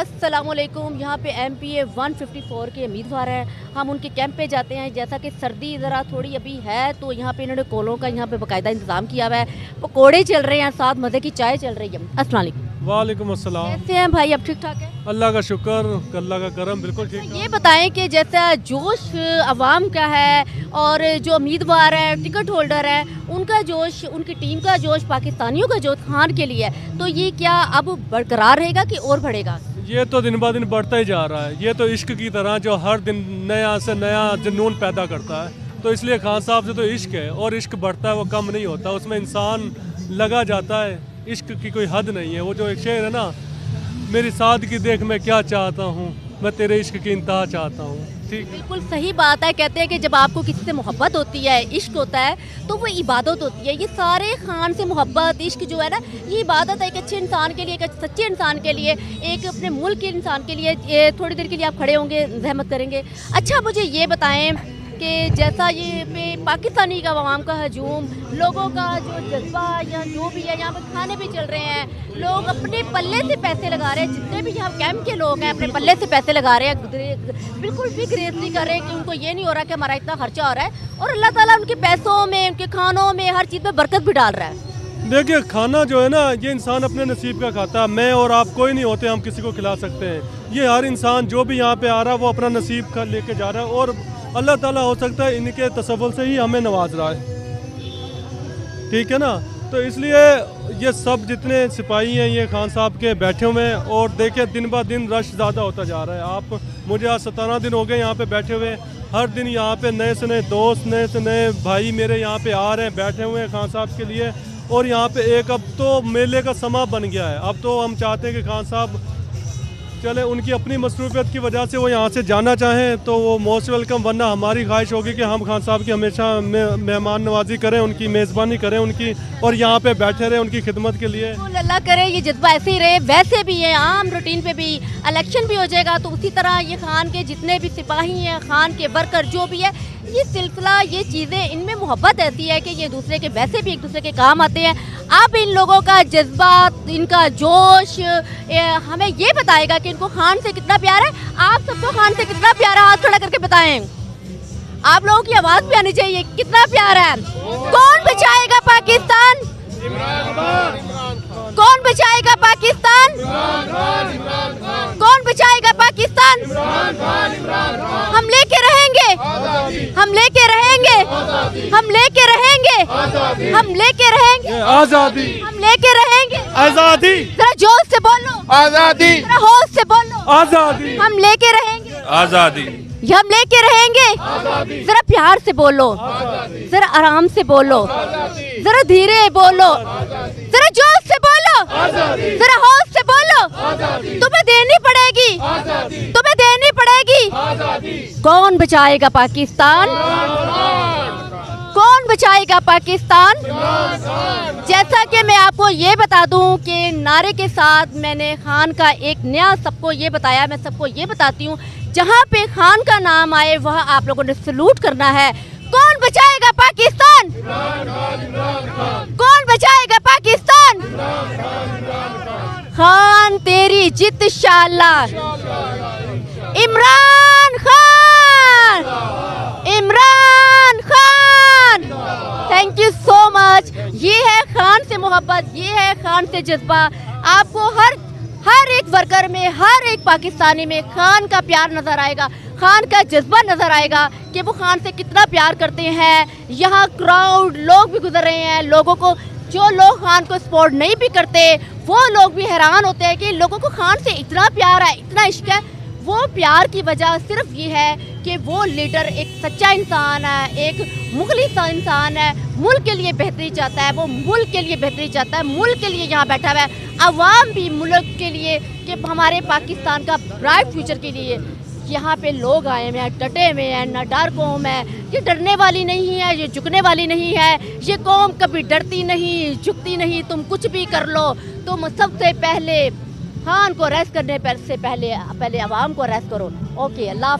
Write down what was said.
अस्सलाम वालेकुम। यहाँ पे MPA 154 के उम्मीदवार हैं। हम उनके कैंप पे जाते हैं। जैसा कि सर्दी ज़रा थोड़ी अभी है तो यहाँ पे इन्होंने कोलों का यहाँ पे बाकायदा इंतज़ाम किया हुआ है। पकोड़े चल रहे हैं, साथ मज़े की चाय चल रही है। अस्सलाम वालेकुम। वालेकुम अस्सलाम। कैसे हैं भाई, अब ठीक ठाक है? अल्लाह का शुक्र, अल्लाह का करम, बिल्कुल ठीक। ये बताएं कि जैसा जोश अवाम का है और जो उम्मीदवार हैं, टिकट होल्डर हैं, उनका जोश, उनकी टीम का जोश, पाकिस्तानियों का जोश खान के लिए है, तो ये क्या अब बरकरार रहेगा कि और बढ़ेगा? ये तो दिन ब दिन बढ़ता ही जा रहा है। ये तो इश्क की तरह जो हर दिन नया से नया जुनून पैदा करता है। तो इसलिए खान साहब से तो इश्क है, और इश्क बढ़ता है, वो कम नहीं होता, उसमें इंसान लगा जाता है। इश्क की कोई हद नहीं है। वो जो एक शेर है ना, मेरी सादगी देख मैं क्या चाहता हूँ, मैं तेरे इश्क की इंतहा चाहता हूँ। ठीक, बिल्कुल सही बात है। कहते हैं कि जब आपको किसी से मोहब्बत होती है, इश्क होता है, तो वो इबादत होती है। ये सारे खान से मोहब्बत, इश्क जो है ना, ये इबादत है एक अच्छे इंसान के लिए, एक सच्चे इंसान के लिए, एक अपने मुल्क के इंसान के लिए। ये थोड़ी देर के लिए आप खड़े होंगे, जहमत करेंगे। अच्छा, मुझे ये बताएं कि जैसा ये पे पाकिस्तानी का अवाम का हजूम, लोगों का जो जज्बा या जो भी है, यहाँ पर खाने भी चल रहे हैं, लोग अपने पल्ले से पैसे लगा रहे हैं। जितने भी यहाँ कैंप के लोग हैं अपने पल्ले से पैसे लगा रहे हैं, बिल्कुल भी ग्रेस नहीं कर रहे कि उनको ये नहीं हो रहा कि हमारा इतना खर्चा हो रहा है, और अल्लाह ताला उनके पैसों में, उनके खानों में, हर चीज़ में बरकत भी डाल रहा है। देखिए, खाना जो है ना, ये इंसान अपने नसीब का खाता है। मैं और आप कोई नहीं होते, हम किसी को खिला सकते हैं। ये हर इंसान जो भी यहाँ पे आ रहा है, वो अपना नसीब का लेके जा रहा है, और अल्लाह ताला हो सकता है इनके तसव्वुल से ही हमें नवाज रहा है। ठीक है ना? तो इसलिए ये सब जितने सिपाही हैं, ये खान साहब के बैठे हुए हैं, और देखिए दिन ब दिन रश ज़्यादा होता जा रहा है। आप, मुझे आज 17 दिन हो गए यहाँ पे बैठे हुए। हर दिन यहाँ पे नए से नए दोस्त, नए से नए भाई मेरे यहाँ पे आ रहे हैं, बैठे हुए हैं खान साहब के लिए। और यहाँ पे एक अब तो मेले का समा बन गया है। अब तो हम चाहते हैं कि खान साहब चले, उनकी अपनी मसरूफियत की वजह से वो यहाँ से जाना चाहें तो वो मोस्ट वेलकम, वरना हमारी ख्वाहिश होगी कि हम खान साहब की हमेशा मेहमान नवाजी करें, उनकी मेज़बानी करें उनकी, और यहाँ पे बैठे रहें उनकी खिदमत के लिए। तो अल्लाह करे ये जज्बा ऐसे ही रहे। वैसे भी है आम रूटीन पे भी इलेक्शन भी हो जाएगा, तो उसी तरह ये खान के जितने भी सिपाही हैं, खान के वर्कर जो भी है, ये सिलसिला, ये चीज़ें, इनमें मोहब्बत ऐसी है कि ये दूसरे के, वैसे भी एक दूसरे के काम आते हैं। अब इन लोगों का जज्बा, इनका जोश हमें ये बताएगा कि इनको खान से कितना प्यार है। आप सबको खान से कितना प्यार है, हाथ खड़ा करके बताएं। आप लोगों की आवाज़ भी आनी चाहिए, कितना प्यार है। कौन बचाएगा पाकिस्तान? कौन बचाएगा पाकिस्तान? कौन बचाएगा पाकिस्तान? हम लेके रहेंगे, हम लेके रहेंगे, हम लेके रहेंगे, हम लेके रहेंगे आज़ादी, हम लेके रहेंगे आज़ादी, जरा जोश से बोलो, आजादी, जरा होश से बोलो, आज़ादी, हम लेके रहेंगे, आजादी, हम लेके रहेंगे। जरा प्यार से बोलो, जरा आराम से बोलो, जरा धीरे बोलो, जरा जोश से बोलो, जरा होश से बोलो। तुम्हें देनी पड़ेगी, तुम्हें देनी पड़ेगी। कौन बचाएगा पाकिस्तान? कौन बचाएगा पाकिस्तान? जैसा कि मैं आपको ये बता दूं कि नारे के साथ मैंने खान का एक नया सबको ये बताया, मैं सबको ये बताती हूँ, जहाँ पे खान का नाम आए वहाँ आप लोगों ने सलूट करना है। कौन बचाएगा पाकिस्तान? कौन बचाएगा पाकिस्तान? खान तेरी जित इंशाअल्लाह। Imran Khan, Imran Khan. Thank you so much. ये है खान से मोहब्बत, ये है खान से जज्बा। आपको हर एक वर्कर में, हर एक पाकिस्तानी में खान का प्यार नजर आएगा, खान का जज्बा नजर आएगा कि वो खान से कितना प्यार करते हैं। यहाँ क्राउड लोग भी गुजर रहे हैं, लोगों को, जो लोग खान को सपोर्ट नहीं भी करते, वो लोग भी हैरान होते हैं कि लोगों को खान से इतना प्यार है, इतना इश्क है। वो प्यार की वजह सिर्फ ये है कि वो लीडर एक सच्चा इंसान है, एक मुखलिस इंसान है, मुल्क के लिए बेहतरी चाहता है, वो मुल्क के लिए बेहतरी चाहता है, मुल्क के लिए यहाँ बैठा हुआ है। अवाम भी मुल्क के लिए, कि हमारे पाकिस्तान का ब्राइट फ्यूचर के लिए यहाँ पे लोग आए हुए हैं, डटे हुए हैं, ना डर कौम है। ये डरने वाली नहीं है, ये झुकने वाली नहीं है। ये कौम कभी डरती नहीं, झुकती नहीं। तुम कुछ भी कर लो, तुम सबसे पहले खान को रेस्ट करने से पहले अवाम को रेस्ट करो। ओके, अल्लाह।